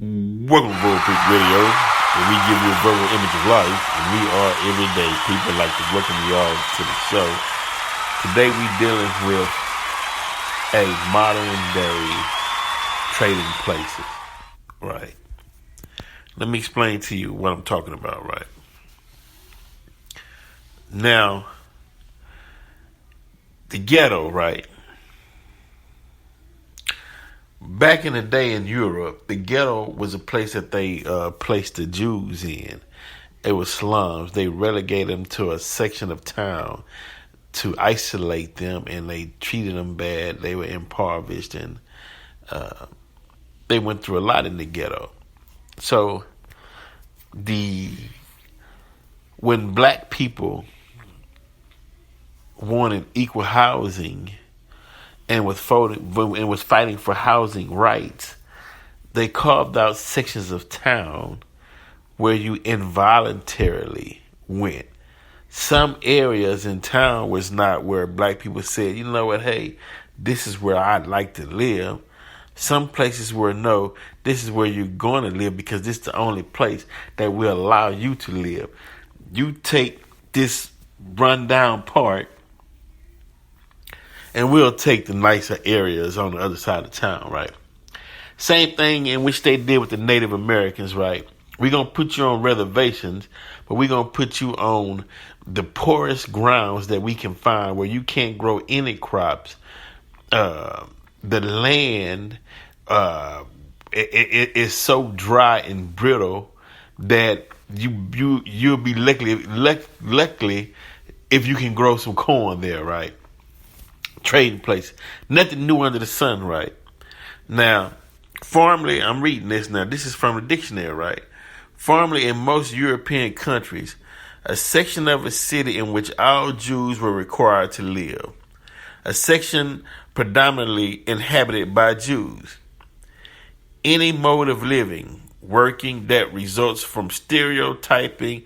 Welcome to Verbal Preach Radio, where we give you a verbal image of life, and we are everyday people. Like to welcome you all to the show. Today we dealing with a modern day trading places. Right. Let me explain to you what I'm talking about, right? Now, the ghetto, right? Back in the day in Europe, the ghetto was a place that they placed the Jews in. It was slums. They relegated them to a section of town to isolate them, and they treated them bad. They were impoverished, and they went through a lot in the ghetto. So, when black people wanted equal housing and was fighting for housing rights, they carved out sections of town where you involuntarily went. Some areas in town was not where black people said, you know what, hey, this is where I'd like to live. Some places were, no, this is where you're going to live because this is the only place that will allow you to live. You take this rundown part, and we'll take the nicer areas on the other side of town, right? Same thing in which they did with the Native Americans, right? We're going to put you on reservations, but we're going to put you on the poorest grounds that we can find where you can't grow any crops. The land it is so dry and brittle that you'll be lucky if you can grow some corn there, right? Trading place. Nothing new under the sun, right? Now, formerly, I'm reading this now. This is from the dictionary, right? Formerly, in most European countries, a section of a city in which all Jews were required to live. A section predominantly inhabited by Jews. Any mode of living, working that results from stereotyping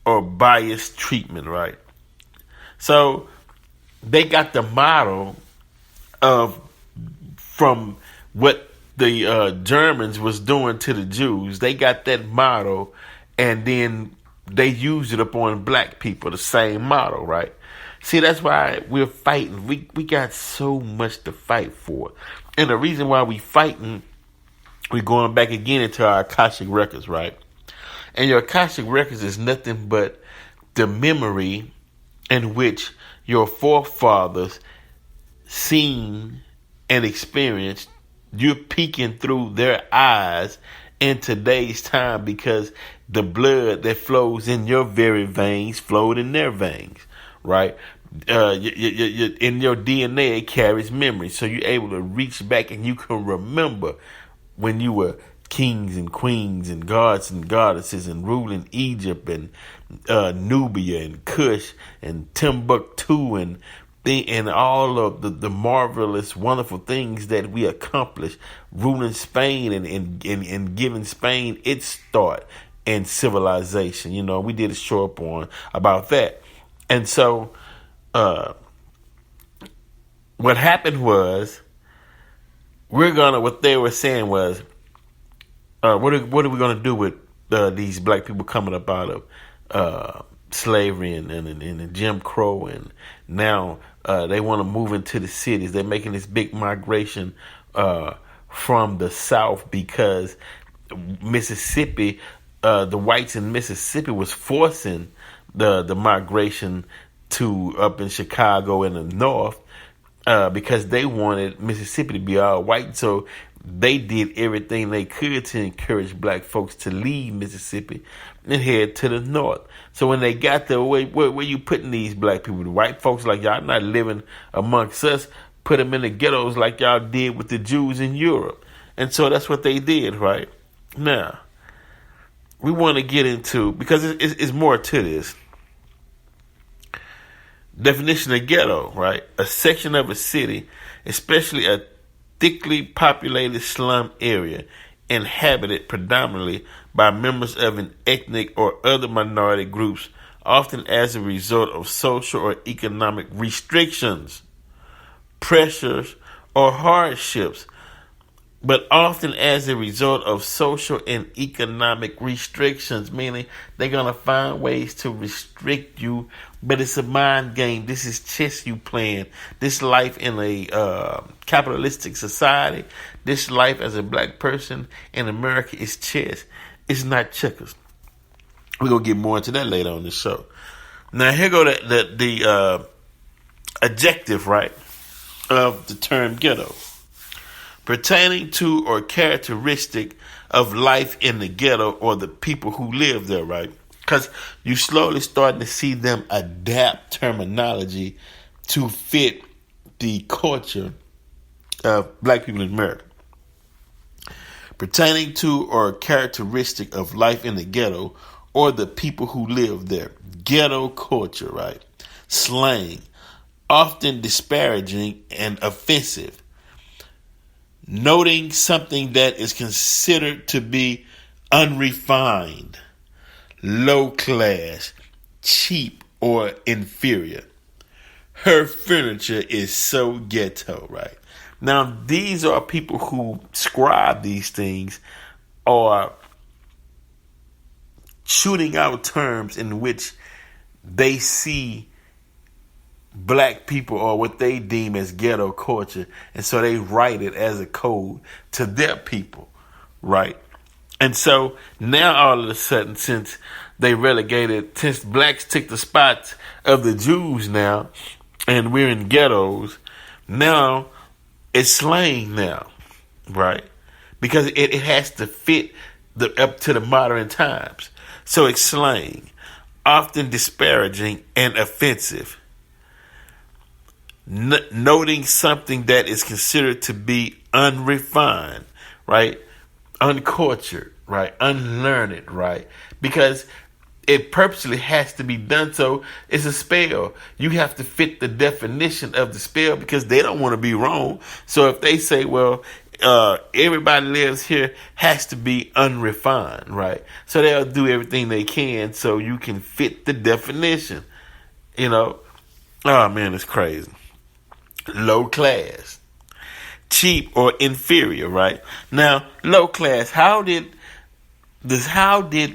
or biased treatment, right? So, they got the model from what the Germans was doing to the Jews. They got that model, and then they used it upon black people, the same model, right? See, that's why we're fighting. We got so much to fight for. And the reason why we fighting, we're going back again into our Akashic records, right? And your Akashic records is nothing but the memory in which your forefathers seen and experienced. You're peeking through their eyes in today's time because the blood that flows in your very veins flowed in their veins, right? In your DNA, it carries memory. So you're able to reach back and you can remember when you were kings and queens and gods and goddesses and ruling Egypt and Nubia and Kush and Timbuktu and all of the marvelous, wonderful things that we accomplished, ruling Spain and giving Spain its start in civilization. You know, we did a show up on about that. And so what happened was, what they were saying was, what are we going to do with these black people coming up out of slavery and Jim Crow, and now they want to move into the cities. They're making this big migration from the South because Mississippi, the whites in Mississippi was forcing the migration to up in Chicago in the North because they wanted Mississippi to be all white. So they did everything they could to encourage black folks to leave Mississippi and head to the north. So when they got there, where you putting these black people? The white folks like, y'all not living amongst us. Put them in the ghettos like y'all did with the Jews in Europe. And so that's what they did, right? Now, we want to get into, because it's more to this. Definition of ghetto, right? A section of a city, especially a thickly populated slum area, inhabited predominantly by members of an ethnic or other minority groups, often as a result of social or economic restrictions, pressures, or hardships but often as a result of social and economic restrictions, meaning they're going to find ways to restrict you, but it's a mind game. This is chess you playing. This life in a capitalistic society, this life as a black person in America is chess. It's not checkers. We're going to get more into that later on the show. Now, here go the adjective, right, of the term ghetto. Pertaining to or characteristic of life in the ghetto or the people who live there, right? Because you slowly starting to see them adapt terminology to fit the culture of black people in America. Pertaining to or characteristic of life in the ghetto or the people who live there. Ghetto culture, right? Slang, often disparaging and offensive. Noting something that is considered to be unrefined, low class, cheap, or inferior. Her furniture is so ghetto, right? Now, these are people who scribe these things are shooting out terms in which they see black people or what they deem as ghetto culture, and so they write it as a code to their people, right? And so now all of a sudden, since blacks took the spots of the Jews now, and we're in ghettos, now it's slang now, right? Because it has to fit up to the modern times. So it's slang, often disparaging and offensive. Noting something that is considered to be unrefined, right? Uncultured, right? Unlearned, right? Because it purposely has to be done so. It's a spell. You have to fit the definition of the spell because they don't want to be wrong. So if they say, well, everybody lives here has to be unrefined, right? So they'll do everything they can so you can fit the definition, you know? Oh man, it's crazy. Low class, cheap or inferior, right? Now, low class, how did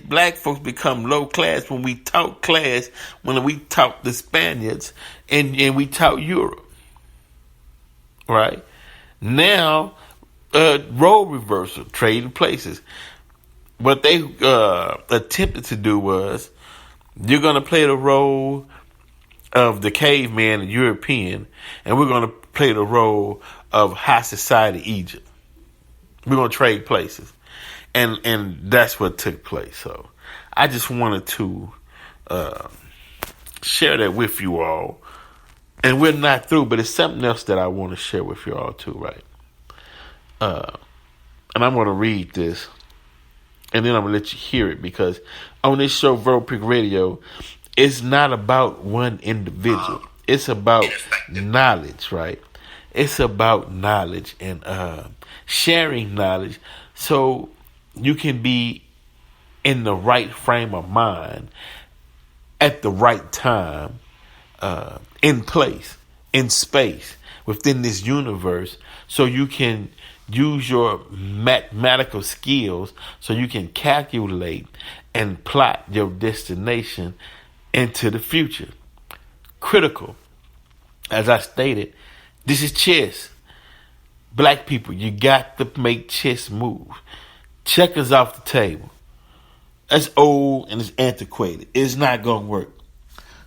black folks become low class when we taught class, when we taught the Spaniards and we taught Europe, right? Now, role reversal, trading places. What they attempted to do was, you're going to play the role of the caveman and European, and we're going to play the role of high society Egypt. We're going to trade places. And that's what took place. So I just wanted to share that with you all. And we're not through, but it's something else that I want to share with you all too, right? And I'm going to read this, and then I'm going to let you hear it, because on this show, Verbal Pick Radio, it's not about one individual. It's about knowledge, right? It's about knowledge and sharing knowledge so you can be in the right frame of mind at the right time, in place, in space, within this universe, so you can use your mathematical skills so you can calculate and plot your destination into the future. Critical. As I stated, this is chess. Black people, you got to make chess move. Checkers off the table. That's old and it's antiquated. It's not gonna work.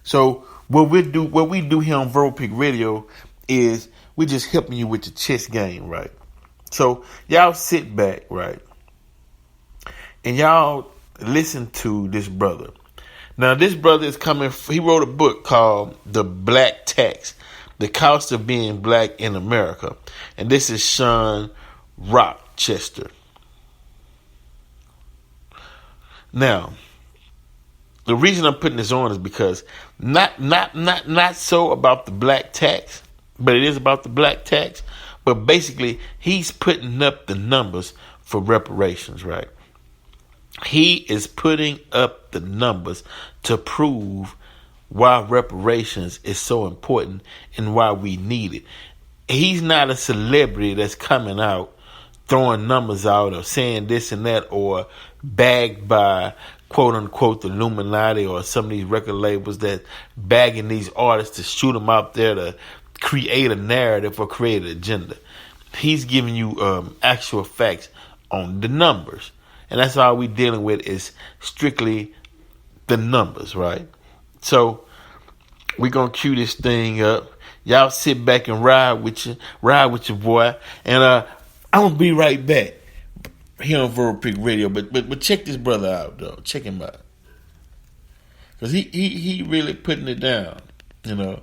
So what we do here on Verbal Pick Radio is we just helping you with the chess game, right? So y'all sit back, right? And y'all listen to this brother. Now, this brother is coming, he wrote a book called The Black Tax, The Cost of Being Black in America. And this is Shawn Rochester. Now, the reason I'm putting this on is because not so about the black tax, but it is about the black tax. But basically, he's putting up the numbers for reparations, right? He is putting up the numbers to prove why reparations is so important and why we need it. He's not a celebrity that's coming out throwing numbers out or saying this and that, or bagged by quote unquote the Illuminati or some of these record labels that bagging these artists to shoot them out there to create a narrative or create an agenda. He's giving you actual facts on the numbers. And that's all we're dealing with is strictly the numbers, right? So we're going to cue this thing up. Y'all sit back and ride with your boy. And I'm going to be right back here on Verbal Pig Radio. But check this brother out, though. Check him out. Because he really putting it down, you know.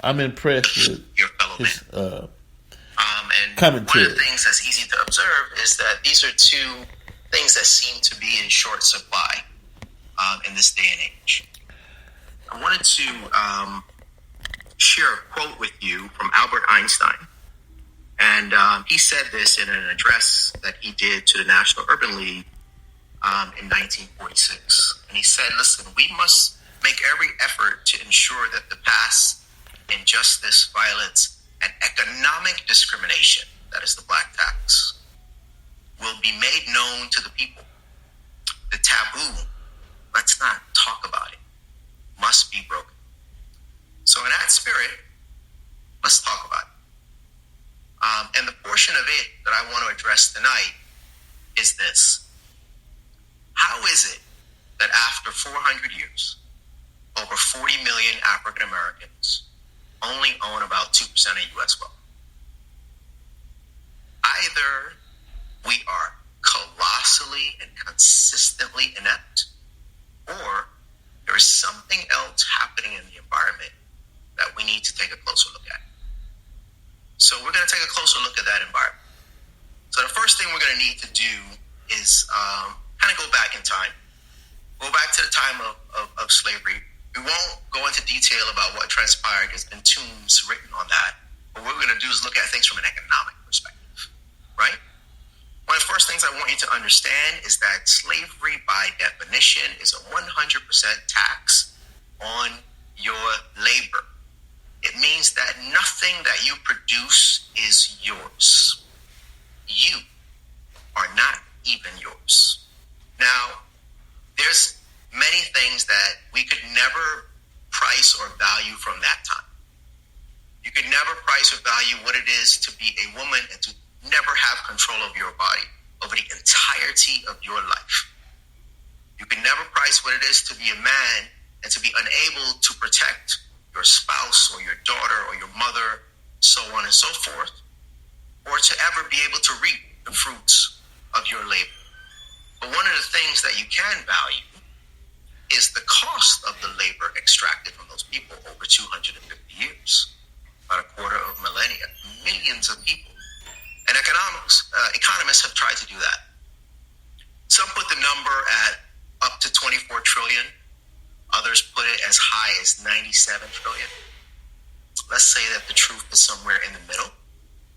I'm impressed with your fellow his and commentary. One of the things that's easy to observe is that these are two things that seem to be in short supply in this day and age. I wanted to share a quote with you from Albert Einstein. And he said this in an address that he did to the National Urban League in 1946. And he said, listen, we must make every effort to ensure that the past injustice, violence, and economic discrimination, that is the black tax, will be made known to the people. The taboo, let's not talk about it, must be broken. So in that spirit, let's talk about it. And the portion of it that I want to address tonight is this. How is it that after 400 years, over 40 million African Americans only own about 2% of U.S. wealth? Either we are colossally and consistently inept, or there is something else happening in the environment that we need to take a closer look at. So we're going to take a closer look at that environment. So the first thing we're going to need to do is kind of go back in time. Go back to the time of slavery. We won't go into detail about what transpired. There's been tombs written on that. But what we're going to do is look at things from an economic perspective, right? One of the first things I want you to understand is that slavery, by definition, is a 100% tax on your labor. It means that nothing that you produce is yours. You are not even yours. Now, there's many things that we could never price or value from that time. You could never price or value what it is to be a woman and to never have control of your body over the entirety of your life. You can never price what it is to be a man and to be unable to protect your spouse or your daughter or your mother, so on and so forth, or to ever be able to reap the fruits of your labor. But one of the things that you can value is the cost of the labor extracted from those people over 250 years, about a quarter of millennia, millions of people. And economists have tried to do that. Some put the number at up to 24 trillion. Others put it as high as 97 trillion. Let's say that the truth is somewhere in the middle.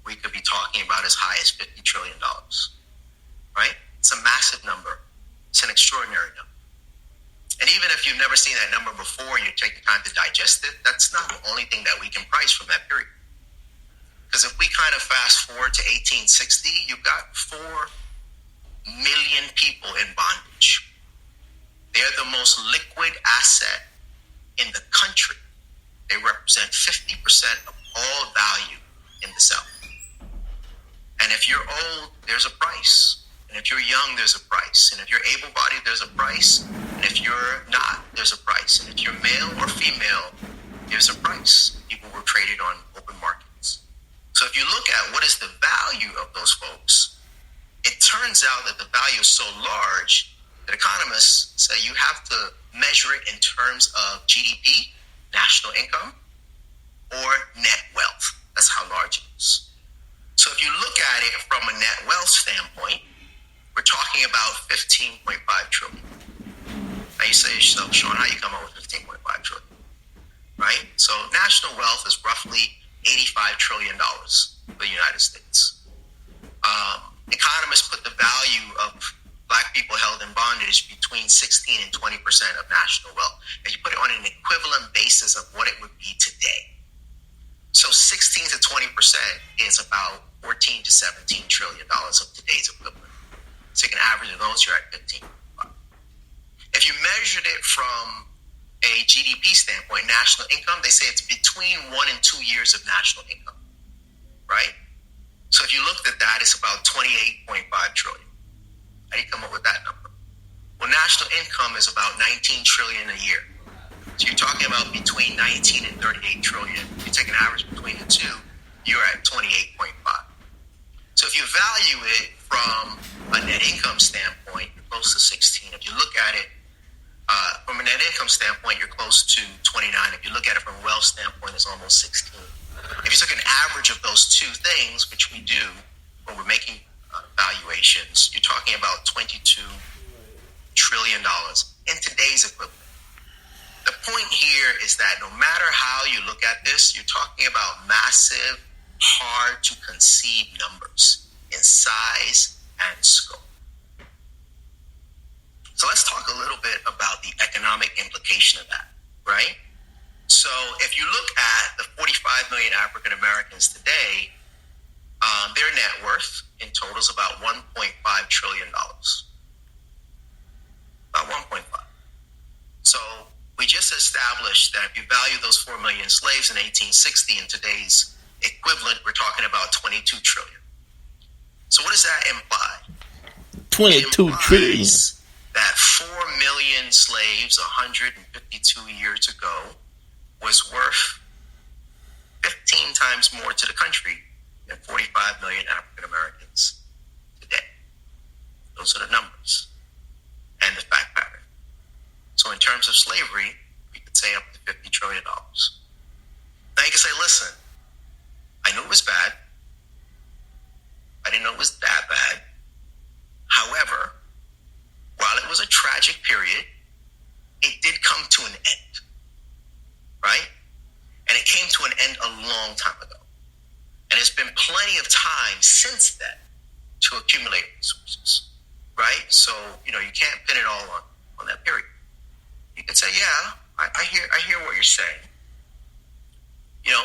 We could be talking about as high as $50 trillion, right? It's a massive number. It's an extraordinary number. And even if you've never seen that number before, you take the time to digest it, that's not the only thing that we can price from that period. Because if we kind of fast forward to 1860, you've got 4 million people in bondage. They're the most liquid asset in the country. They represent 50% of all value in the South. And if you're old, there's a price. And if you're young, there's a price. And if you're able-bodied, there's a price. And if you're not, there's a price. And if you're male or female, there's a price. People were traded on open markets. So if you look at what is the value of those folks, it turns out that the value is so large that economists say you have to measure it in terms of GDP, national income, or net wealth. That's how large it is. So if you look at it from a net wealth standpoint, we're talking about 15.5 trillion. Now you say to yourself, Shawn, how you come up with 15.5 trillion? Right? So national wealth is roughly $85 trillion for the United States. Economists put the value of Black people held in bondage between 16 and 20% of national wealth. If you put it on an equivalent basis of what it would be today. So 16 to 20% is about 14 to 17 trillion dollars of today's equivalent. Take an average of those, you're at 15. If you measured it from a GDP standpoint, national income, they say it's between 1 and 2 years of national income, right? So if you looked at that, it's about 28.5 trillion. How do you come up with that number? Well, national income is about 19 trillion a year. So you're talking about between 19 and 38 trillion. You take an average between the two, you're at 28.5. So if you value it from a net income standpoint, you're close to 16. If you look at it from a net income standpoint, you're close to 29. If you look at it from a wealth standpoint, it's almost 16. If you took an average of those two things, which we do when we're making valuations, you're talking about $22 trillion in today's equivalent. The point here is that no matter how you look at this, you're talking about massive, hard to conceive numbers in size and scope. So let's talk a little bit about the economic implication of that, right? So if you look at the 45 million African Americans today, their net worth in total is about $1.5 trillion. About 1.5. So we just established that if you value those 4 million slaves in 1860 in today's equivalent, we're talking about 22 trillion. So what does that imply? 22 trillion. That 4 million slaves 152 years ago was worth 15 times more to the country than 45 million African Americans today. Those are the numbers and the fact pattern. So in terms of slavery, we could say up to $50 trillion. Now you can say, listen, I knew it was bad. I didn't know it was that bad. However, while it was a tragic period, it did come to an end, right? And it came to an end a long time ago. And there's been plenty of time since then to accumulate resources, right? So, you can't pin it all on that period. You can say, yeah, I hear what you're saying.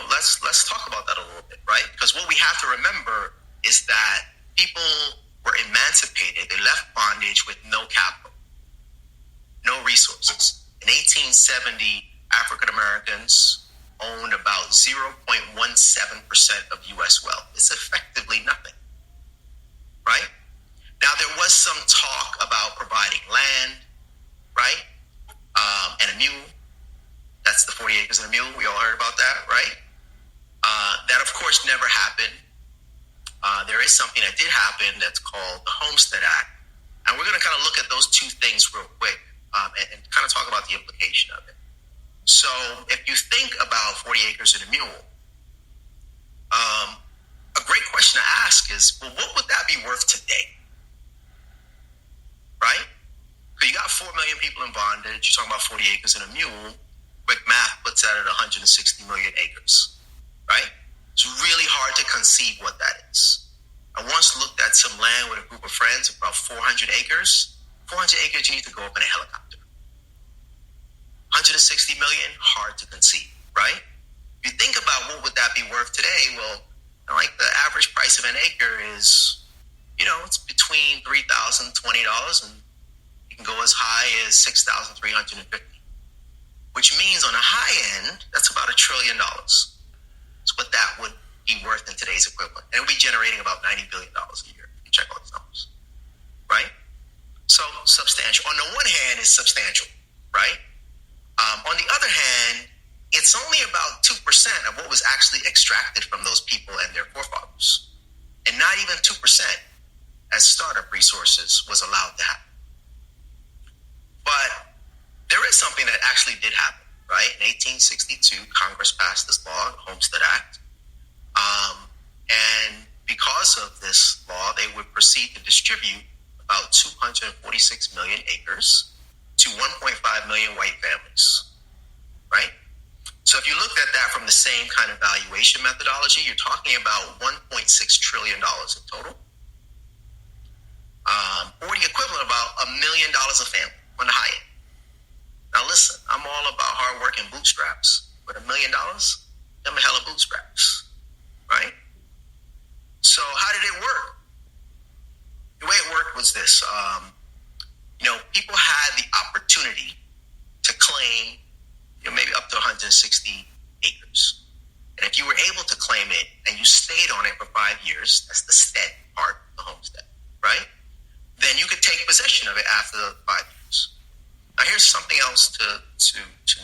Let's talk about that a little bit, right? Because what we have to remember is that people were emancipated. They left bondage with no capital, no resources. In 1870, African Americans owned about 0.17% of U.S. wealth. It's effectively nothing, right? Now, there was some talk about providing land, right? And a mule. That's the 40 acres and a mule. We all heard about that, right? That, of course, never happened. There is something that did happen that's called the Homestead Act. And we're going to kind of look at those two things real quick and kind of talk about the implication of it. So if you think about 40 acres and a mule, a great question to ask is, well, what would that be worth today? Right? Because you got 4 million people in bondage. You're talking about 40 acres and a mule. Quick math puts that at 160 million acres, right? It's really hard to conceive what that is. I once looked at some land with a group of friends, about 400 acres. 400 acres, you need to go up in a helicopter. 160 million, hard to conceive, right? If you think about what would that be worth today, well, like the average price of an acre is, it's between $3,020 and you can go as high as $6,350, which means on a high end, that's about $1 trillion. That's what that would be worth in today's equivalent. And it would be generating about $90 billion a year. You check all these numbers, right? So substantial. On the one hand, it's substantial, right? On the other hand, it's only about 2% of what was actually extracted from those people and their forefathers. And not even 2% as startup resources was allowed to happen. But there is something that actually did happen, right? In 1862, Congress passed this law, the Homestead Act. And because of this law, they would proceed to distribute about 246 million acres to 1.5 million white families, right? So if you looked at that from the same kind of valuation methodology, you're talking about $1.6 trillion in total, or the equivalent of about $1 million a family on the high end. Now listen, I'm all about hard work and bootstraps, but $1 million, them a hell of bootstraps, right? So how did it work? The way it worked was this. People had the opportunity to claim, maybe up to 160 acres. And if you were able to claim it and you stayed on it for 5 years, that's the stead part of the homestead, right? Then you could take possession of it after the 5 years. Now, here's something else to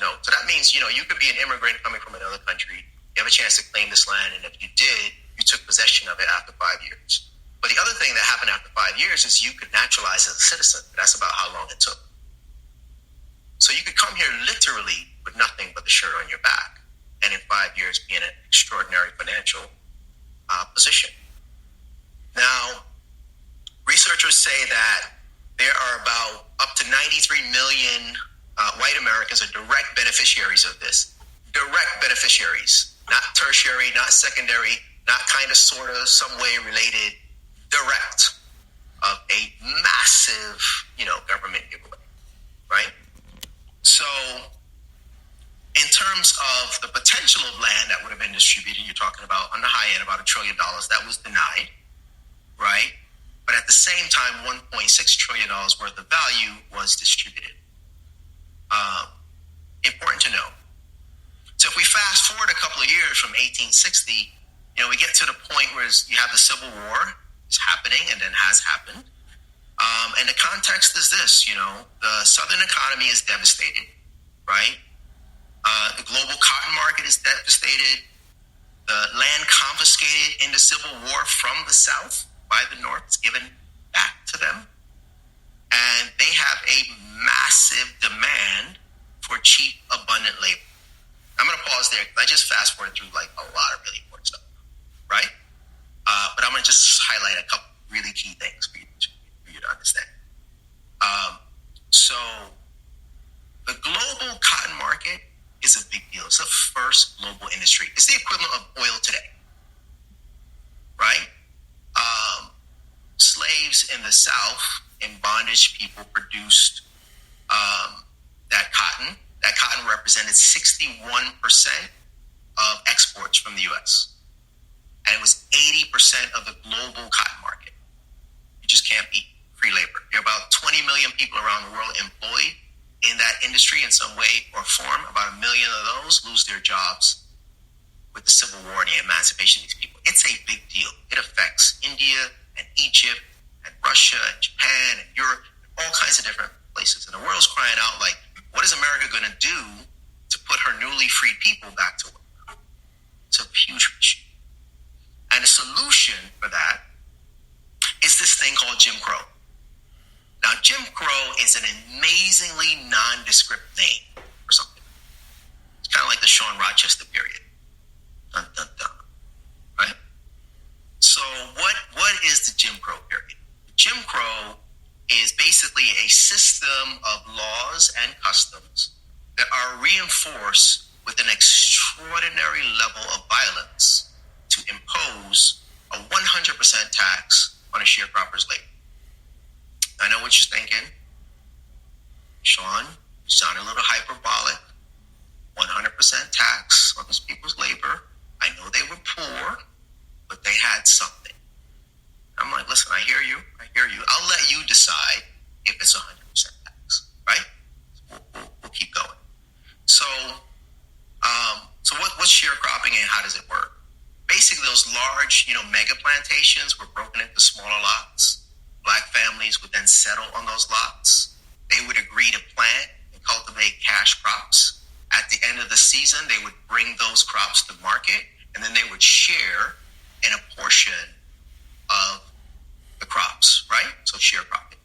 note. So that means, you could be an immigrant coming from another country. You have a chance to claim this land, and if you did, you took possession of it after 5 years. But the other thing that happened after 5 years is you could naturalize as a citizen. That's about how long it took. So you could come here literally with nothing but the shirt on your back, and in 5 years be in an extraordinary financial position. Now, researchers say that there are about up to 93 million white Americans are direct beneficiaries of this. Direct beneficiaries, not tertiary, not secondary, not kind of, sort of, some way related, direct of a massive, government giveaway, right? So in terms of the potential of land that would have been distributed, you're talking about on the high end, about $1 trillion. That was denied, right? But at the same time, $1.6 trillion worth of value was distributed. Important to know. So if we fast forward a couple of years from 1860, we get to the point where you have the Civil War is happening and then has happened. And the context is this, the Southern economy is devastated, right? The global cotton market is devastated. The land confiscated in the Civil War from the South by the North is given back to them. And they have a massive demand for cheap, abundant labor. I'm going to pause there because I just fast forward through like a lot of really important stuff, right? But I'm going to just highlight a couple really key things for you to understand. So the global cotton market is a big deal. It's the first global industry. It's the equivalent of oil today, right? Slaves in the South, in bondage, people produced that cotton. That cotton represented 61% of exports from the U.S. And it was 80% of the global cotton market. You just can't beat free labor. There are about 20 million people around the world employed in that industry in some way or form. About 1 million of those lose their jobs with the Civil War and the emancipation of these people. It's a big deal. It affects India and Egypt and Russia and Japan and Europe, and all kinds of different places. And the world's crying out like, what is America going to do to put her newly freed people back to work? It's a huge issue. And the solution for that is this thing called Jim Crow. Now, Jim Crow is an amazingly nondescript name for something. It's kind of like the Shawn Rochester period. Dun, dun, dun. Right? So what is the Jim Crow period? Jim Crow is basically a system of laws and customs that are reinforced with an extraordinary level of violence to impose a 100% tax on a sharecropper's labor. I know what you're thinking. Shawn, you sound a little hyperbolic. 100% tax on these people's labor. I know they were poor, but they had something. I'm like, listen, I hear you. I'll let you decide if it's 100% tax, right? We'll keep going. So what's sharecropping and how does it work? Basically, those large, mega plantations were broken into smaller lots. Black families would then settle on those lots. They would agree to plant and cultivate cash crops. At the end of the season, they would bring those crops to market, and then they would share in a portion of the crops, right? So sharecropping.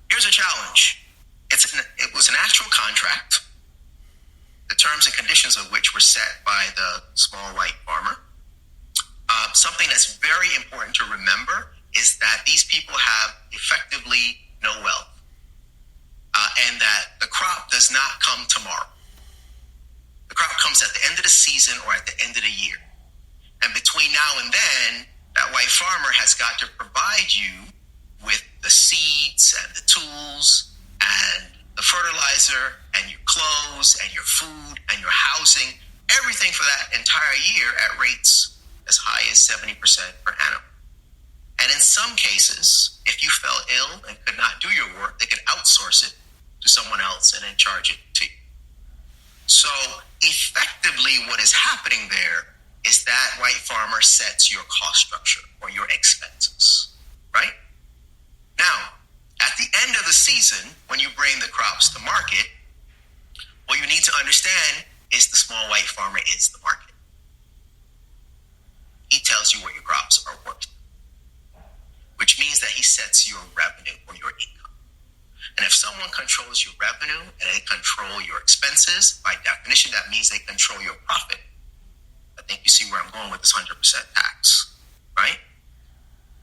Here's a challenge. It was an actual contract, the terms and conditions of which were set by the small white farmer. Something that's very important to remember is that these people have effectively no wealth, and that the crop does not come tomorrow. The crop comes at the end of the season or at the end of the year. And between now and then, that white farmer has got to provide you with the seeds and the tools and the fertilizer and your clothes and your food and your housing, everything for that entire year at rates as high as 70% per annum. And in some cases, if you fell ill and could not do your work, they could outsource it to someone else and then charge it to you. So effectively, what is happening there is that white farmer sets your cost structure or your expenses, right? Now, at the end of the season, when you bring the crops to market, what you need to understand is the small white farmer is the market. He tells you what your crops are worth, which means that he sets your revenue or your income. And if someone controls your revenue and they control your expenses, by definition, that means they control your profit. I think you see where I'm going with this 100% tax, right?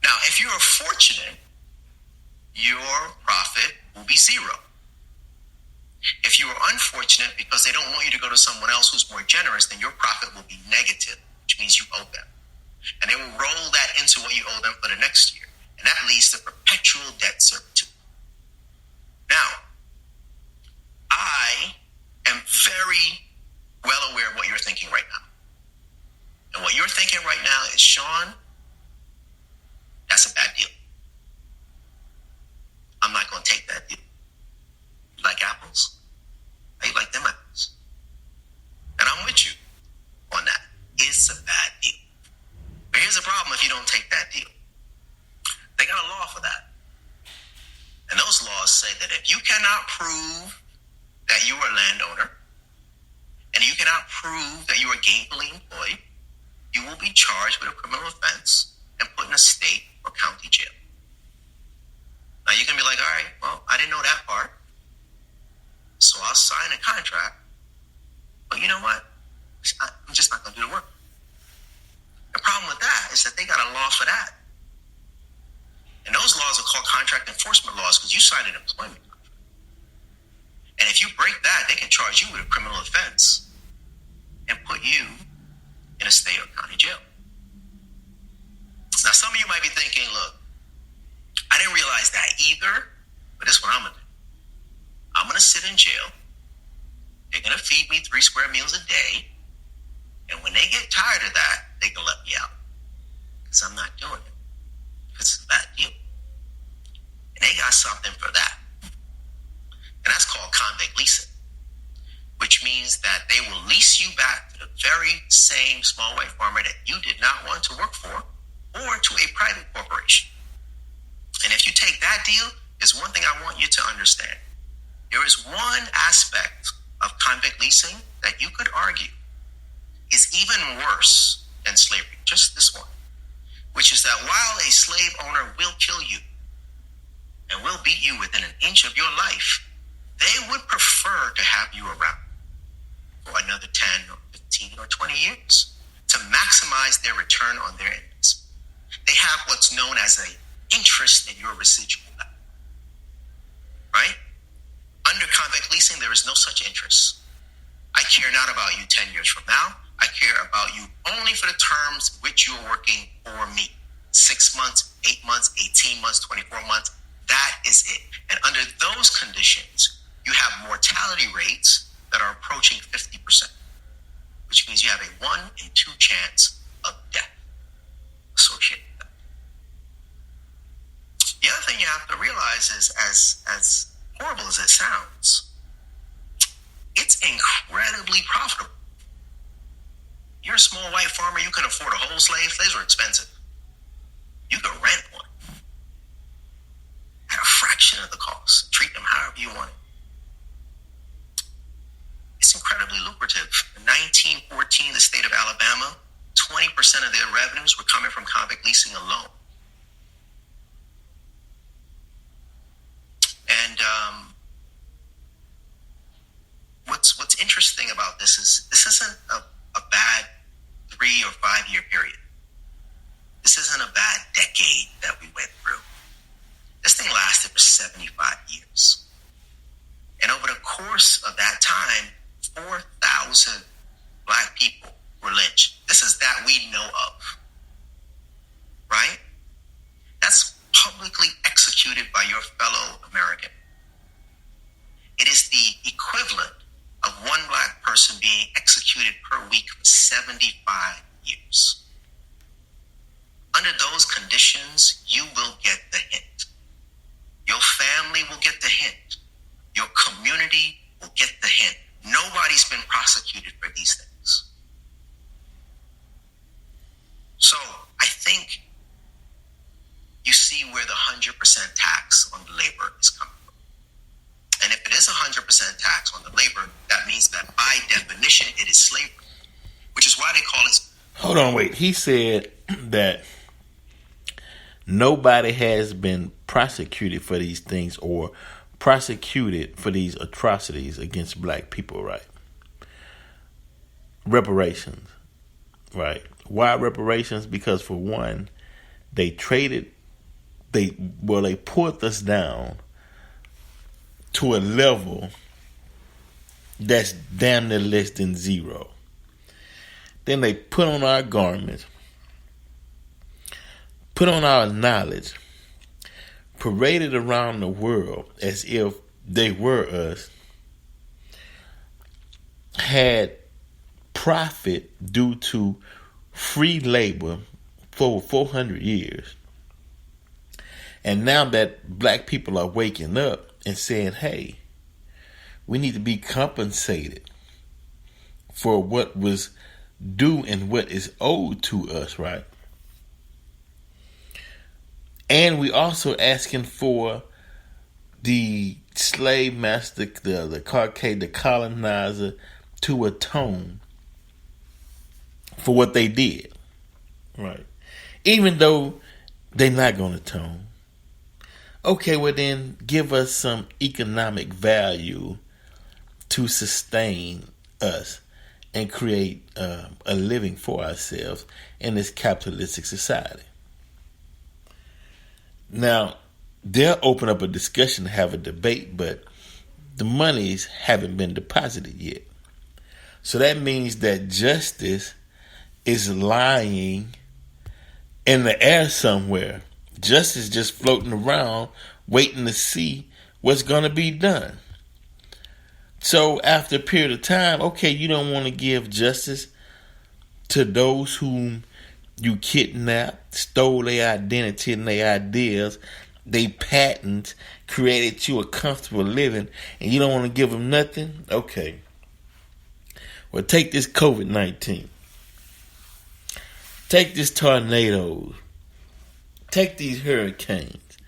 Now, if you are fortunate, your profit will be zero. If you are unfortunate because they don't want you to go to someone else who's more generous, then your profit will be negative, which means you owe them. And they will roll that into what you owe them for the next year. And that leads to perpetual debt servitude. Now, I am very well aware of what you're thinking right now. And what you're thinking right now is, Shawn, that's a bad deal. I'm not going to take that deal. You like apples? How you like them apples? And I'm with you on that. It's a bad deal. But here's the problem if you don't take that deal. They got a law for that. And those laws say that if you cannot prove that you are a landowner, and you cannot prove that you are gainfully employed, you will be charged with a criminal offense and put in a state or county jail. Now you can be like, all right, well, I didn't know that part, so I'll sign a contract. But you know what? I'm just not going to do the work. The problem with that is that they got a law for that. And those laws are called contract enforcement laws because you signed an employment contract. And if you break that, they can charge you with a criminal offense and put you in a state or county jail. Now, some of you might be thinking, look, I didn't realize that either, but this is what I'm going to do. I'm going to sit in jail. They're going to feed me 3 square meals a day. And when they get tired of that, they can let me out. Because I'm not doing it. Because it's a bad deal. And they got something for that. And that's called convict leasing. Which means that they will lease you back to the very same small white farmer that you did not want to work for, or to a private corporation. And if you take that deal, there's one thing I want you to understand. There is one aspect of convict leasing that you could argue is even worse than slavery, just this one, which is that while a slave owner will kill you and will beat you within an inch of your life, they would prefer to have you around for another 10 or 15 or 20 years to maximize their return on their investment. They have what's known as an interest in your residual value, right? Under convict leasing, there is no such interest. I care not about you 10 years from now. I care about you only for the terms which you're working for me. 6 months, 8 months, 18 months, 24 months. That is it. And under those conditions, you have mortality rates that are approaching 50%, which means you have a 1 in 2 chance of death associated with that. The other thing you have to realize is, as horrible as it sounds, it's incredibly profitable. You're a small white farmer, you can afford a whole slave. Slaves are expensive. You can rent one at a fraction of the cost. Treat them however you want it. It's incredibly lucrative. In 1914, the state of Alabama, 20% of their revenues were coming from convict leasing alone. And what's interesting about this is this isn't a bad 3 or 5 year period. This isn't a bad decade that we went through. This thing lasted for 75 years. And over the course of that time, 4,000 black people were lynched. This is that we know of, right? That's publicly executed by your fellow American. It is the equivalent of one black person being executed per week for 75 years. Nobody's been prosecuted for these things. So I think you see where the 100% tax on the labor is coming from. And if it is 100% tax on the labor, that means that by definition it is slavery, which is why they call it. Hold on, wait. He said that nobody has been prosecuted for these things or prosecuted for these atrocities against black people, right? Reparations, right? Why reparations? Because for one, they pulled us down to a level that's damn near less than zero. Then they put on our garments, put on our knowledge, paraded around the world as if they were us, had profit due to free labor for 400 years. And now that black people are waking up and saying, hey, we need to be compensated for what was due and what is owed to us, right? And we also asking for the slave master, the colonizer, to atone for what they did, right? Even though they're not going to atone. Okay, well then give us some economic value to sustain us and create a living for ourselves in this capitalistic society. Now, they'll open up a discussion, have a debate, but the monies haven't been deposited yet. So that means that justice is lying in the air somewhere. Justice just floating around, waiting to see what's going to be done. So after a period of time, okay, you don't want to give justice to those whom you kidnapped, stole their identity and their ideas, they patent, created you a comfortable living, and you don't want to give them nothing? Okay. Well, take this COVID-19. Take this tornadoes. Take these hurricanes.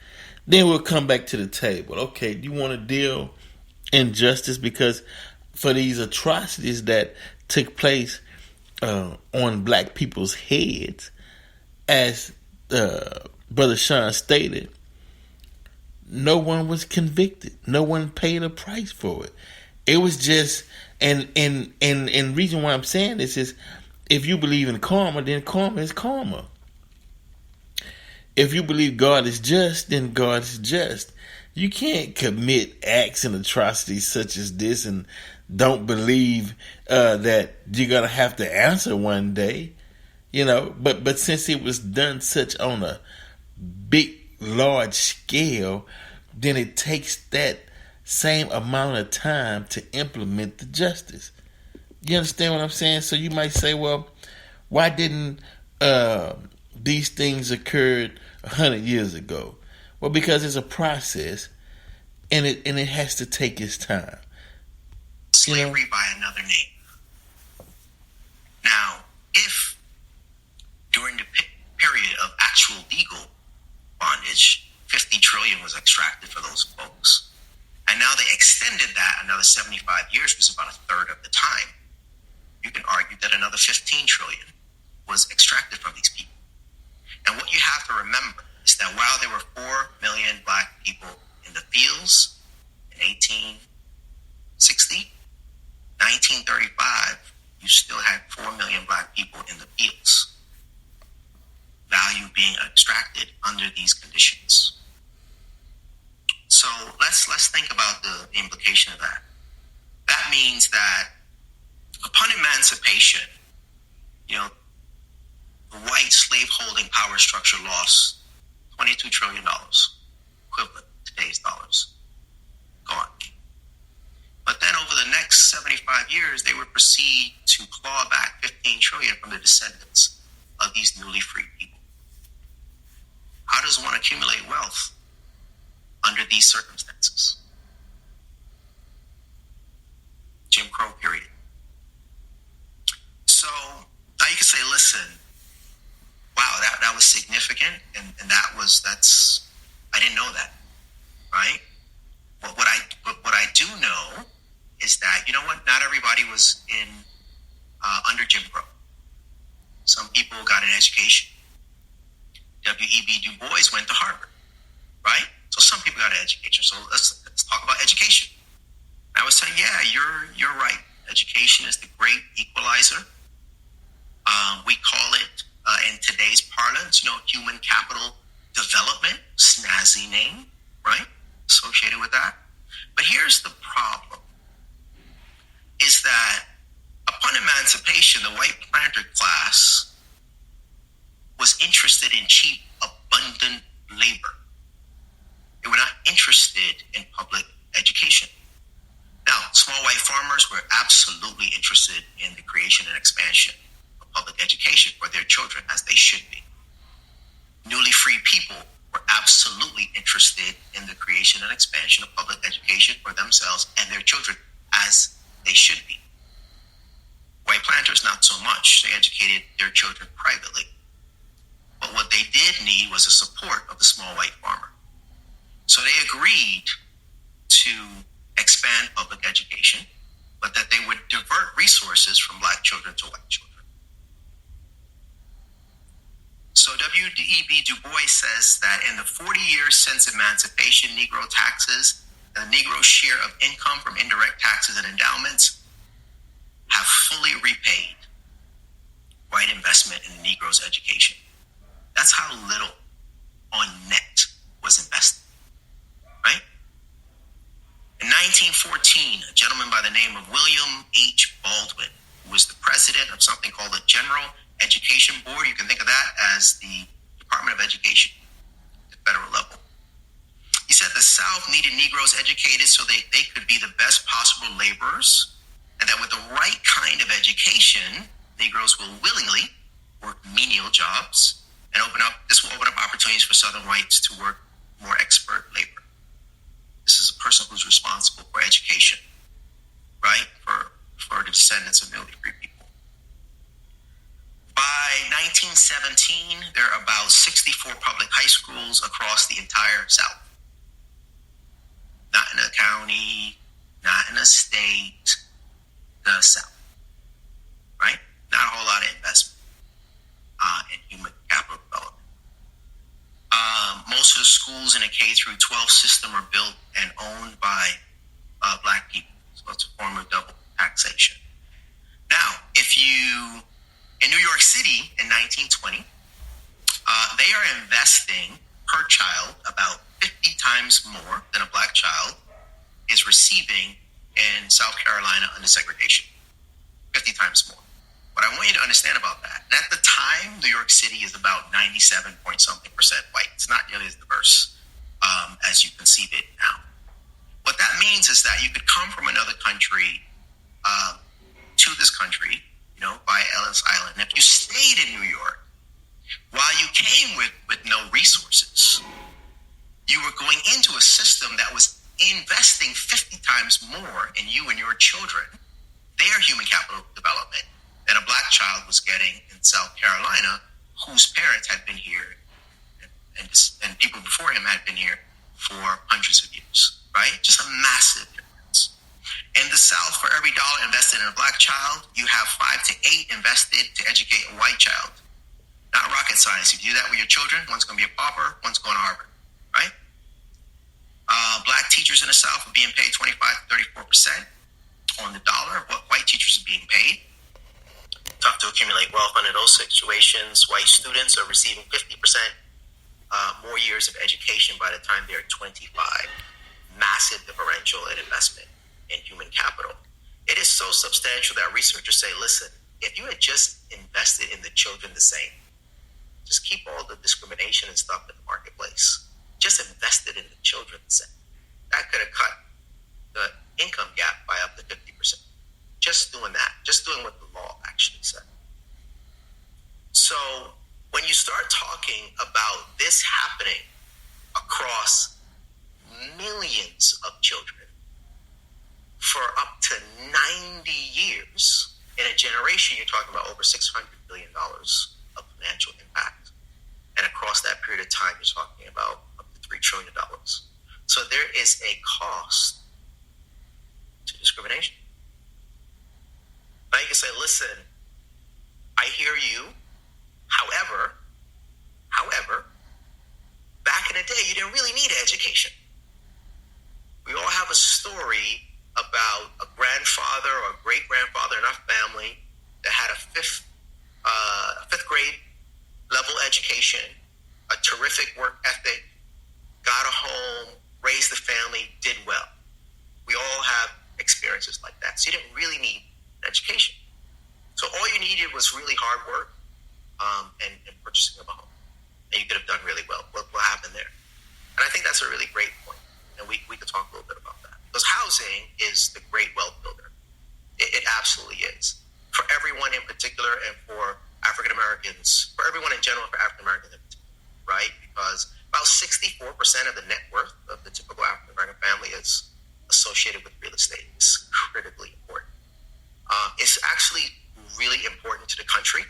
Then we'll come back to the table. Okay, do you want to deal in justice? Because for these atrocities that took place on black people's heads, as Brother Shawn stated, no one was convicted. No one paid a price for it. It was just, and reason why I'm saying this is, if you believe in karma, then karma is karma. If you believe God is just, then God is just. You can't commit acts and atrocities such as this and don't believe that you're going to have to answer one day. You know, but since it was done such on a big, large scale, then it takes that same amount of time to implement the justice. You understand what I'm saying? So you might say, well, why didn't these things occurred 100 years ago? Well, because it's a process, and it has to take its time. Slavery by another name. Now, if during the period of actual legal bondage, 50 trillion was extracted for those folks, and now they extended that another 75 years, which is about a third of the time, you can argue that another 15 trillion was extracted from these people. And what you have to remember is that while there were 4 million black people in the fields in 1860, 1935, you still had 4 million black people in the fields. Value being extracted under these conditions. So let's think about the implication of that. That means that upon emancipation, you know, the white slaveholding power structure lost $22 trillion, equivalent to today's dollars. Gone. But then over the next 75 years, they would proceed to claw back 15 trillion from the descendants of these newly freed people. How does one accumulate wealth under these circumstances? Jim Crow period. listen, wow, that was significant, and that's I didn't know that, right? But what I do know is that, you know what, not everybody was in under Jim Crow. Some people got an education. W.E.B. Du Bois went to Harvard, right? So some people got an education. So let's talk about education. I was saying, yeah, you're right. Education is the great equalizer. We call it in today's parlance, human capital development, snazzy name, right? Associated with that. But here's the problem: is that upon emancipation, the white planter class was interested in cheap, abundant labor. They were not interested in public education. Now, small white farmers were absolutely interested in the creation and expansion of public education for their children, as they should be. Newly free people were absolutely interested in the creation and expansion of public education for themselves and their children, as they should be. White planters, not so much. They educated their children privately. But what they did need was the support of the small white farmer. So they agreed to expand public education, but that they would divert resources from black children to white children. So W.E.B. Du Bois says that in the 40 years since emancipation, Negro taxes and the Negro share of income from indirect taxes and endowments have fully repaid white investment in the Negro's education. That's how little on net was invested, right? In 1914, a gentleman by the name of William H. Baldwin, who was the president of something called the General Education Board, you can think of that as the Department of Education at the federal level. He said the South needed Negroes educated so they could be the best possible laborers, and that with the right kind of education, Negroes will willingly work menial jobs, and this will open up opportunities for Southern whites to work more expert labor. This is a person who's responsible for education, right? For the descendants of newly free people. By 1917, there are about 64 public high schools across the entire South. Not in a county, not in a state, the South, right? Not a whole lot of investment in human capital development. Most of the schools in a K through 12 system are built and owned by black people. So it's a form of double taxation. Now, in New York City in 1920, they are investing per child about 50 times more than a black child is receiving in South Carolina under segregation. 50 times more. What I want you to understand about that, and at the time, New York City is about 97 point something percent white. It's not nearly as diverse as you conceive it now. What that means is that you could come from another country to this country, by Ellis Island. And if you stayed in New York, while you came with no resources, you were going into a system that was investing 50 times more in you and your children, their human capital development, than a black child was getting in South Carolina, whose parents had been here and people before him had been here for hundreds of years, right? Just a massive difference. In the South, for every dollar invested in a black child, you have 5 to 8 invested to educate a white child. Not rocket science. If you do that with your children, one's going to be a pauper, one's going to Harvard, right? Black teachers in the South are being paid 25 to 34% on the dollar of what white teachers are being paid. Tough to accumulate wealth under those situations. White students are receiving 50% more years of education by the time they're 25. Massive differential in investment in human capital. It is so substantial that researchers say, listen, if you had just invested in the children the same, just keep all the discrimination and stuff in the marketplace, just invested in the children the same, that could have cut the income gap by up to 50%. Just doing that, just doing what the law actually said. So when you start talking about this happening across millions of children for up to 90 years, In a generation, you're talking about over $600 billion of financial impact. And across that period of time, you're talking about up to $3 trillion. So there is a cost to discrimination. Now you can say, listen, I hear you. However, back in the day, you didn't really need education. We all have a story about a grandfather or a great-grandfather in our family that had a fifth grade level education, a terrific work ethic, got a home, raised the family, did well. We all have experiences like that. So you didn't really need an education. So all you needed was really hard work and purchasing of a home. And you could have done really well. What happened there? And I think that's a really great point. And we could talk a little bit about that. Because housing is the great wealth builder. It absolutely is. For everyone in particular and for African Americans, for everyone in general, for African Americans in particular, right? Because about 64% of the net worth of the typical African American family is associated with real estate. It's critically important. It's actually really important to the country.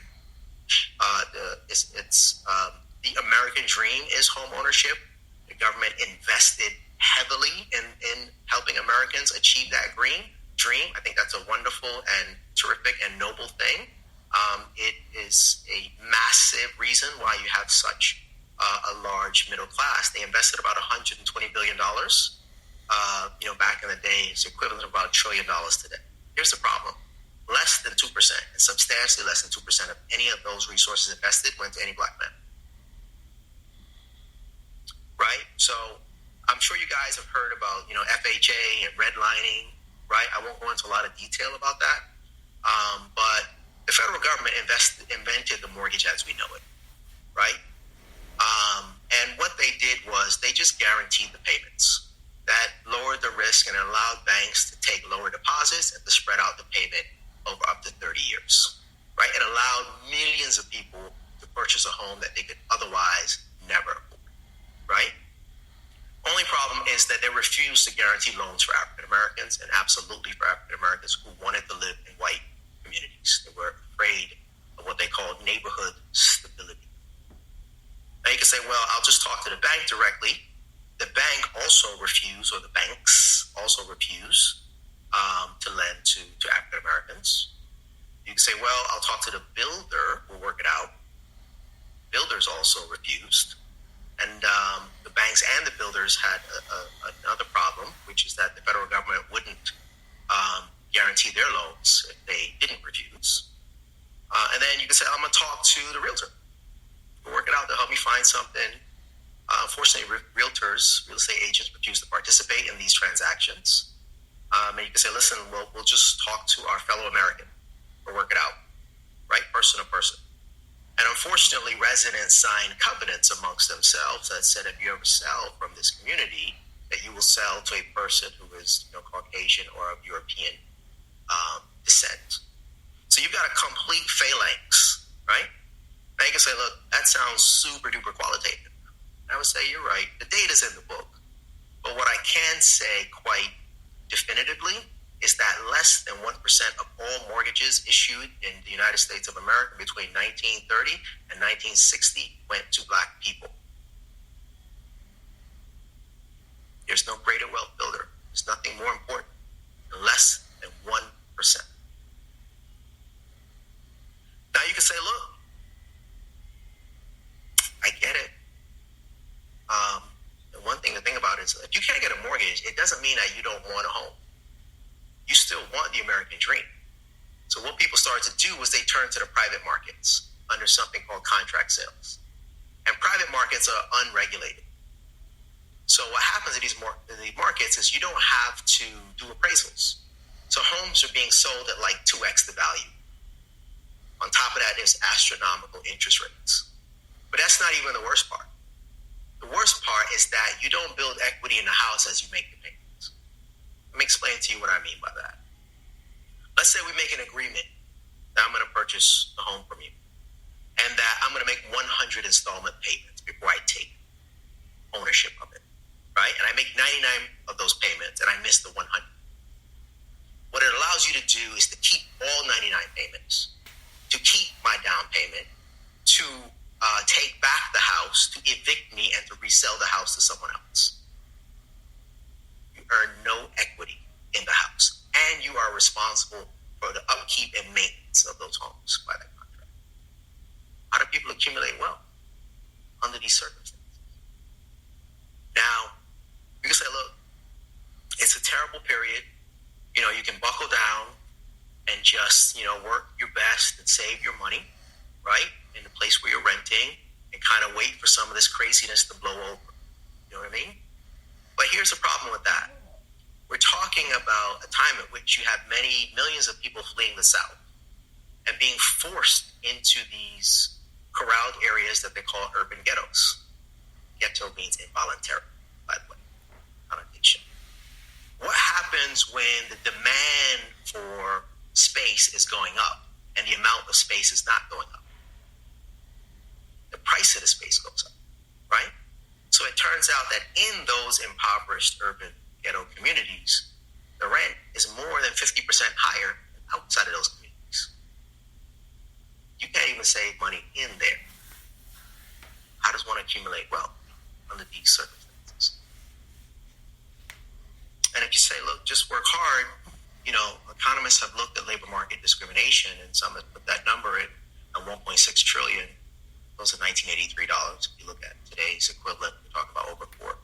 The American dream is home ownership. The government invested heavily in helping Americans achieve that dream. I think that's a wonderful and terrific and noble thing. It is a massive reason why you have such a large middle class. They invested about $120 billion. Back in the day, it's equivalent to about $1 trillion today. Here's the problem. Less than 2%, and substantially less than 2% of any of those resources invested went to any black man. Right? So I'm sure you guys have heard about, FHA and redlining, right? I won't go into a lot of detail about that. But the federal government invented the mortgage as we know it, right? And what they did was they just guaranteed the payments. That lowered the risk and allowed banks to take lower deposits and to spread out the payment over up to 30 years, right? It allowed millions of people to purchase a home that they could otherwise never afford, right? Only problem is that they refused to guarantee loans for African Americans and absolutely for African Americans who wanted to live in white communities. They were afraid of what they called neighborhood stability. Now you can say, well, I'll just talk to the bank directly. The bank also refused, or the banks also refuse to lend to African Americans. You can say, well, I'll talk to the builder. We'll work it out. Builders also refused. And the banks and the builders had another problem, which is that the federal government wouldn't guarantee their loans if they didn't refuse. And then you can say, I'm going to talk to the realtor. We'll work it out. They'll help me find something. Unfortunately, real estate agents refuse to participate in these transactions. And you can say, listen, we'll just talk to our fellow American. We'll work it out, right? Person to person. And unfortunately, residents signed covenants amongst themselves that said if you ever sell from this community, that you will sell to a person who is Caucasian or of European descent. So you've got a complete phalanx, right? Now you can say, look, that sounds super duper qualitative. I would say you're right. The data's in the book. But what I can say quite definitively is that less than 1% of all mortgages issued in the United States of America between 1930 and 1960 went to black people. There's no greater wealth builder. There's nothing more important than less than 1%. Now you can say, look, I get it. The one thing to think about is if you can't get a mortgage, it doesn't mean that you don't want a home. You still want the American dream. So what people started to do was they turned to the private markets under something called contract sales. And private markets are unregulated. So what happens in these markets is you don't have to do appraisals. So homes are being sold at like 2x the value. On top of that, there's astronomical interest rates. But that's not even the worst part. The worst part is that you don't build equity in the house as you make the payments. Let me explain to you what I mean by that. Let's say we make an agreement that I'm going to purchase the home from you and that I'm going to make 100 installment payments before I take ownership of it, right? And I make 99 of those payments and I miss the 100. What it allows you to do is to keep all 99 payments, to keep my down payment, to take back the house, to evict me, and to resell the house to someone else. You earn no equity in the house, and you are responsible for the upkeep and maintenance of those homes by that contract. How do people accumulate wealth under these circumstances? Now, you can say, look, it's a terrible period. You can buckle down and just, work your best and save your money, right? In the place where you're renting, and kind of wait for some of this craziness to blow over. You know what I mean? But here's the problem with that. We're talking about a time at which you have millions of people fleeing the South and being forced into these corralled areas that they call urban ghettos. Ghetto means involuntary, by the way, connotation. What happens when the demand for space is going up and the amount of space is not going up? The price of the space goes up, right? So it turns out that in those impoverished urban ghetto communities, the rent is more than 50% higher than outside of those communities. You can't even save money in there. How does one accumulate wealth under these circumstances? And if you say, look, just work hard, economists have looked at labor market discrimination, and some have put that number at $1.6 trillion. Those are $1983. If you look at today's equivalent, we're talking about over $4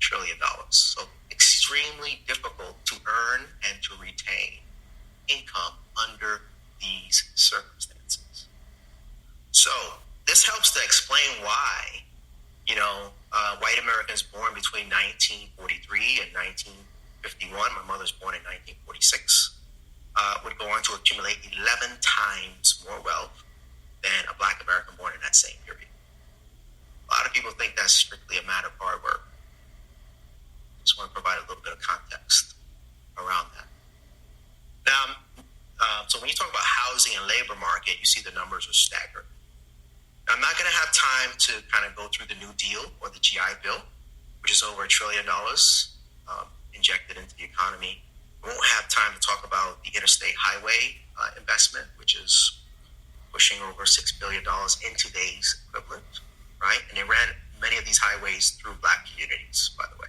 trillion. So extremely difficult to earn and to retain income under these circumstances. So this helps to explain why, white Americans born between 1943 and 1951, my mother's born in 1946, would go on to accumulate 11 times more wealth than a black American born in that same period. A lot of people think that's strictly a matter of hard work. Just want to provide a little bit of context around that. Now, so when you talk about housing and labor market, you see the numbers are staggering. Now, I'm not going to have time to kind of go through the New Deal or the GI Bill, which is over $1 trillion injected into the economy. We won't have time to talk about the interstate highway investment, which is pushing over $6 billion in today's equivalent, right? And they ran many of these highways through black communities, by the way,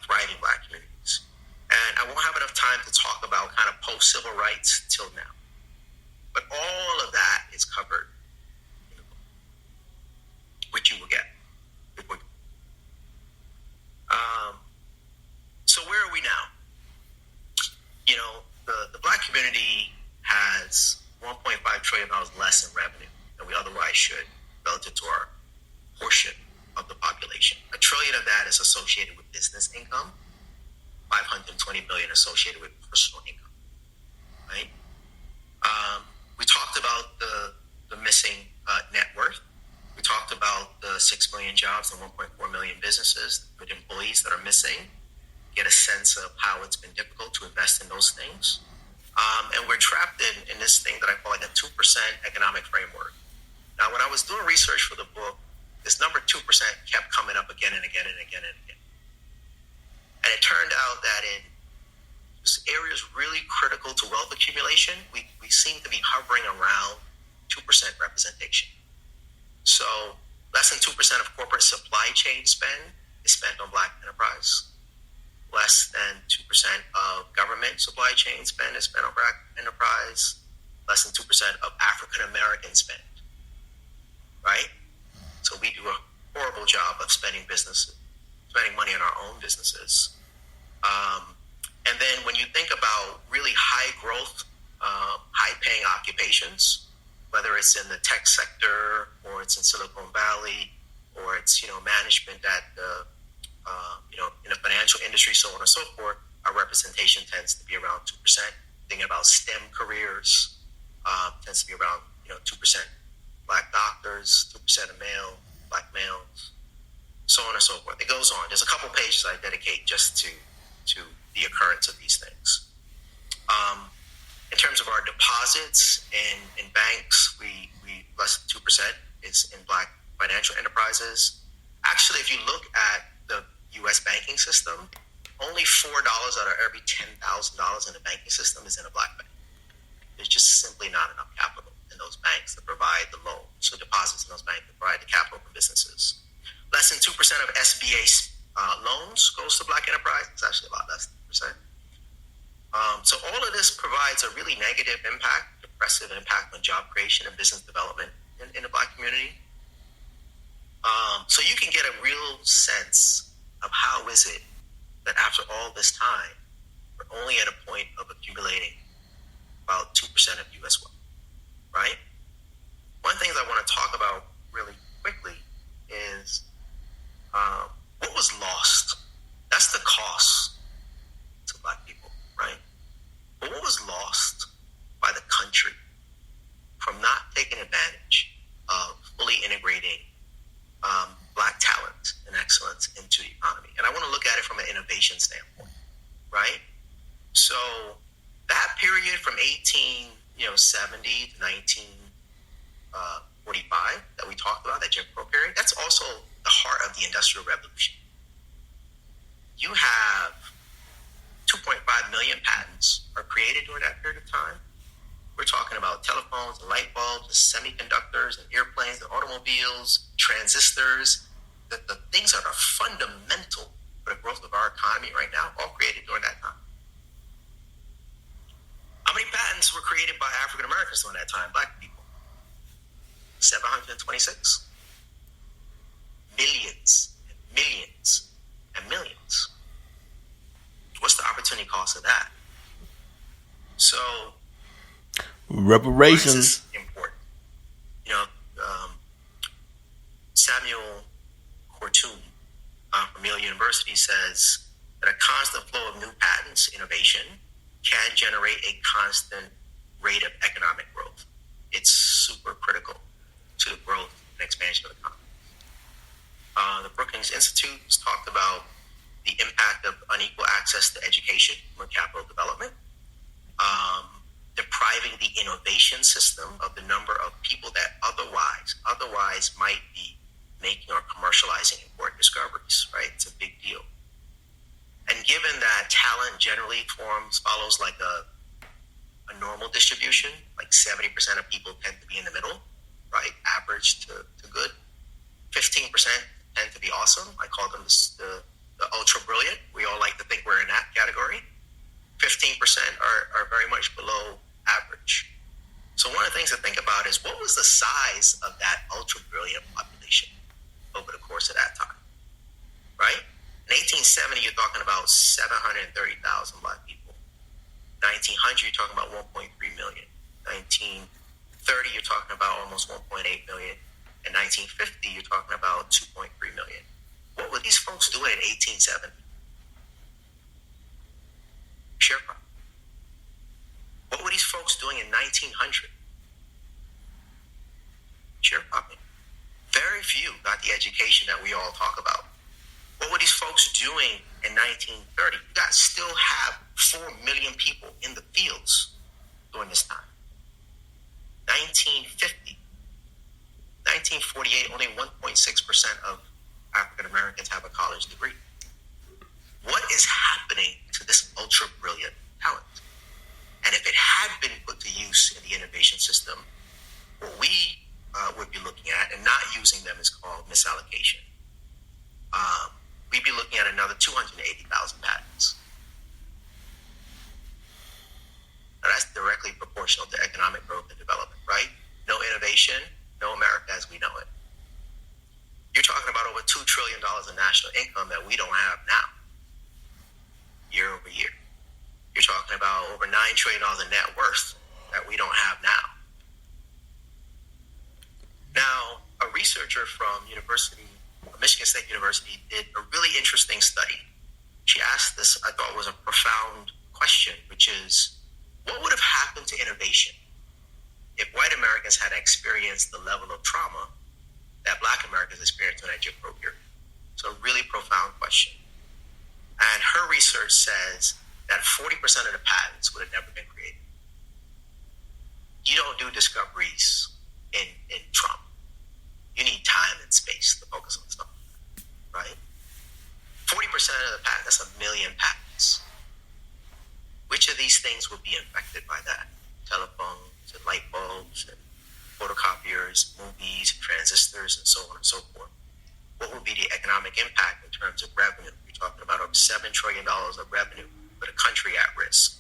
thriving black communities. And I won't have enough time to talk about kind of post-civil rights till now. But all of that is covered in the book, which you will get. So where are we now? The black community has $1.5 trillion less in revenue than we otherwise should relative to our portion of the population. $1 trillion of that is associated with business income, $520 billion associated with personal income, right? We talked about the missing net worth. We talked about the 6 million jobs and 1.4 million businesses with employees that are missing. Get a sense of how it's been difficult to invest in those things. And we're trapped in this thing that I call like a 2% economic framework. Now, when I was doing research for the book, this number 2% kept coming up again and again and again and again. And it turned out that in areas really critical to wealth accumulation, we seem to be hovering around 2% representation. So less than 2% of corporate supply chain spend is spent on black enterprise. Less than 2% of government supply chain spend is spent on black enterprise. Less than 2% of African American spend, right? So we do a horrible job of spending money on our own businesses. And then when you think about really high growth, high paying occupations, whether it's in the tech sector or it's in Silicon Valley or it's, management at the in the financial industry, so on and so forth, our representation tends to be around 2%. Thinking about STEM careers, tends to be around 2% black doctors, 2% of black males, so on and so forth. It goes on. There's a couple pages I dedicate just to the occurrence of these things. In terms of our deposits in banks, we less than 2% is in black financial enterprises. Actually, if you look at the U.S. banking system, only $4 out of every $10,000 in the banking system is in a black bank. There's just simply not enough capital in those banks to provide the loans. So deposits in those banks to provide the capital for businesses. Less than 2% of SBA loans goes to black enterprise. It's actually a lot less than 2%. So all of this provides a really negative impact, depressive impact on job creation and business development in the black community. So you can get a real sense of how is it that after all this time, we're only at a point of accumulating about 2% of U.S. wealth, right? One thing that I want to talk about really quickly is what was lost. That's the cost to black people, right? But what was lost by the country from not taking advantage of fully integrating black talent and excellence into the economy? And I want to look at it from an innovation standpoint, right? So that period from 1870 to 1945 that we talked about, that Jim Crow period, that's also the heart of the Industrial Revolution. You have 2.5 million patents are created during that period of time. We're talking about telephones and light bulbs and semiconductors and airplanes and automobiles, transistors, the things that are fundamental for the growth of our economy right now, all created during that time. How many patents were created by African Americans during that time, black people? 726. Millions and millions and millions. What's the opportunity cost of that? So, reparations. This is important. Samuel Kortum from Yale University says that a constant flow of new patents, innovation, can generate a constant rate of economic growth. It's super critical to the growth and expansion of the economy. The Brookings Institute has talked about the impact of unequal access to education or capital development, depriving the innovation system of the number of people that otherwise might be making or commercializing important discoveries, right? It's a big deal. And given that talent generally follows like a normal distribution, like 70% of people tend to be in the middle, right? Average to good. 15% tend to be awesome. I call them the ultra brilliant. We all like to think we're in that category. 15% are very much below average. So one of the things to think about is what was the size of that ultra brilliant population over the course of that time, right? In 1870, you're talking about 730,000 black people. 1900, you're talking about 1.3 million. 1930, you're talking about almost 1.8 million. In 1950, you're talking about 2.3 million. What were these folks doing in 1870? Sharecropping. What were these folks doing in 1900? Sharecropping. Very few got the education that we all talk about. What were these folks doing in 1930? You guys still have 4 million people in the fields during this time. 1950. 1948, only 1.6% of African Americans have a college degree. What is happening to this ultra brilliant talent? And if it had been put to use in the innovation system, what we would be looking at, and not using them, is called misallocation. We'd be looking at another 280,000 patents. Now that's directly proportional to economic growth and development, right? No innovation, no America as we know it. You're talking about over $2 trillion in national income that we don't have now, year over year. You're talking about over $9 trillion in net worth that we don't have now. Now, a researcher from Michigan State University did a really interesting study. She asked this, I thought was a profound question, which is, what would have happened to innovation if white Americans had experienced the level of trauma that black Americans experienced during that Jim Crow period? It's a really profound question. And her research says that 40% of the patents would have never been created. You don't do discoveries in trauma. You need time and space to focus on stuff, right? 40% of the patent, that's 1 million patents. Which of these things would be affected by that? Telephones and light bulbs and photocopiers, movies, transistors, and so on and so forth. What would be the economic impact in terms of revenue? You're talking about over $7 trillion of revenue for the country at risk,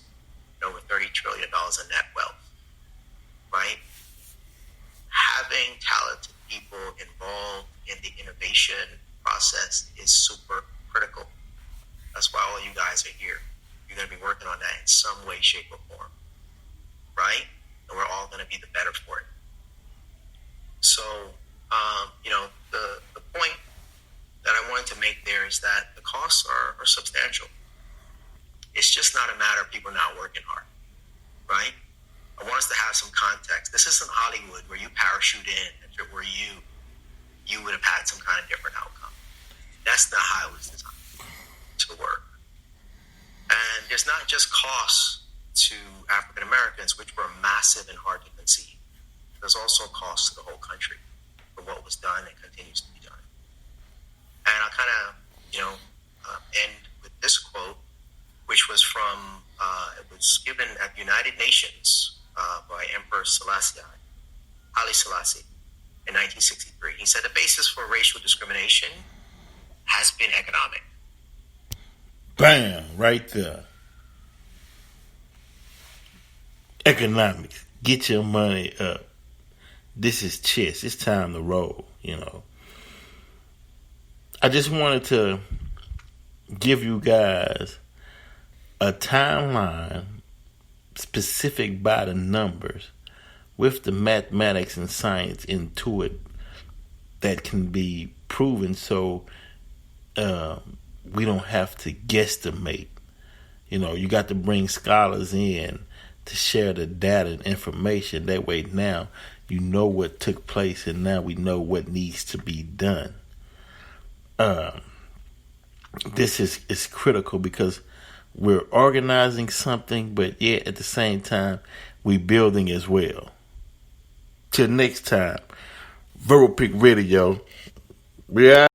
and over $30 trillion in net wealth, right? Having talented people involved in the innovation process is super critical. That's why all you guys are here. You're going to be working on that in some way, shape, or form, right? And we're all going to be the better for it. So, the point that I wanted to make there is that the costs are substantial. It's just not a matter of people not working hard, right? I want us to have some context. This isn't Hollywood where you parachute in, and if it were you would have had some kind of different outcome. That's not how it was designed to work. And there's not just costs to African Americans, which were massive and hard to conceive. There's also costs to the whole country for what was done and continues to be done. And I'll kind of, end with this quote, which was from, it was given at the United Nations by Emperor Haile Selassie in 1963. He said, the basis for racial discrimination has been economic. Bam, right there. Economics. Get your money up. This is chess. It's time to roll, I just wanted to give you guys a timeline specific by the numbers with the mathematics and science into it that can be proven, so we don't have to guesstimate. You got to bring scholars in to share the data and information. That way now you know what took place, and now we know what needs to be done. This is critical because we're organizing something, but yet at the same time we're building as well. Till next time, Verbal Peak Radio. We are